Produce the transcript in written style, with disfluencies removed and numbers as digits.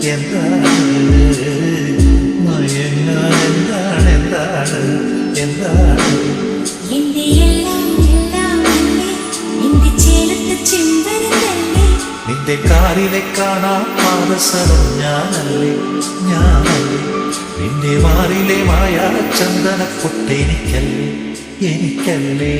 എന്താണ് മയങ്ങാൻ എന്താണ് എന്താണ് എന്താണ് നിന്റെ കാലിലെ കാണാൻ പാദസരം ഞാനല്ലേ ഞാനല്ലേ നിന്റെ മാറിലെ മായ ചന്ദന പൊട്ടെനിക്കല്ലേ എനിക്കല്ലേ